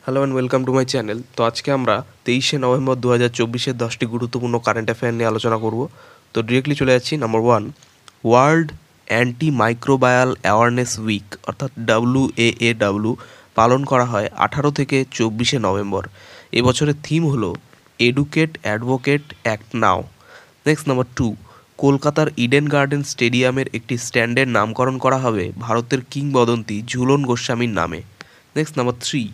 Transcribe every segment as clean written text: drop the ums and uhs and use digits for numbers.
Hello and welcome to my channel. তো আজকে আমরা 23শে নভেম্বর 2024-এর 10টি গুরুত্বপূর্ণ কারেন্ট অ্যাফেয়ার নিয়ে আলোচনা করব। তো ডিরেক্টলি চলে যাচ্ছি। Number 1, world antimicrobial awareness week অর্থাৎ WAAW পালন করা হয় 18 থেকে 24শে নভেম্বর। এবছরের থিম হলো educate advocate act now. Next number 2, কলকাতার ইডেন গার্ডেন স্টেডিয়ামের একটি স্ট্যান্ডের নামকরণ করা হবে ভারতের কিংবদন্তি ঝুলন গোস্বামীর নামে। নেক্সট নাম্বার 3,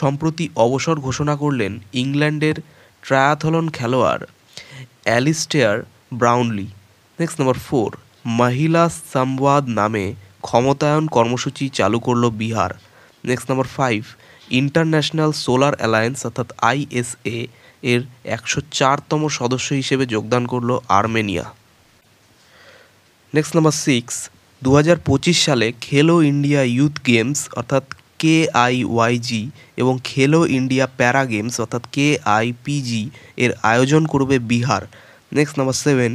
সম্প্রতি অবসর ঘোষণা করলেন ইংল্যান্ডের ট্রায়াথলন খেলোয়াড় অ্যালিস্টেয়ার ব্রাউনলি। নেক্সট নাম্বার 4, মহিলা সংবাদ নামে ক্ষমতায়ন কর্মসূচি চালু করল Bihar. Next number 5, international solar alliance অর্থাৎ ISA এর 104তম সদস্য হিসেবে যোগদান করল আর্মেনিয়া। নেক্সট নাম্বার 6, 2025 সালে খেলো ইন্ডিয়া ইউথ গেমস অর্থাৎ KIYG এবং খেলো ইন্ডিয়া প্যারা গেমস অর্থাৎ KIPG এর আয়োজন করবে বিহার। নেক্সট নাম্বার 7,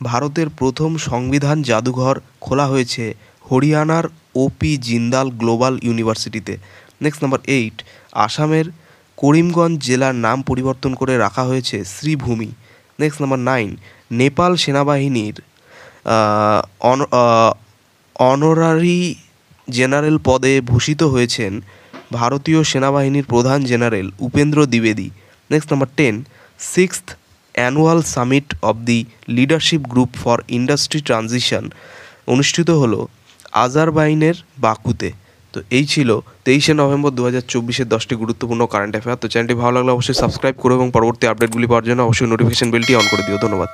ভারতের প্রথম সংবিধান জাদুঘর খোলা হয়েছে হরিয়ানার OP জিন্দাল গ্লোবাল ইউনিভার্সিটিতে। নেক্সট নাম্বার 8, আসামের করিমগঞ্জ জেলার নাম পরিবর্তন করে রাখা হয়েছে শ্রীভূমি। নেক্সট নাম্বার 9, নেপাল সেনাবাহিনীর অনারারি জেনারেল পদে ভূষিত হয়েছেন ভারতীয় সেনাবাহিনীর প্রধান জেনারেল উপেন্দ্র দ্বিবেদী। Next number 10, 6th annual summit of the leadership group for industry transition অনুষ্ঠিত হলো আজারবাইজানের বাকুতে। তো এই ছিল 23শে নভেম্বর 2024-এর 10টি গুরুত্বপূর্ণ কারেন্ট অ্যাফেয়ার। তো চ্যানেলটি ভালো লাগলে অবশ্যই সাবস্ক্রাইব করো এবং পরবর্তী আপডেটগুলি পাওয়ার জন্য অবশ্যই নোটিফিকেশন বেলটি অন করে দিও। ধন্যবাদ।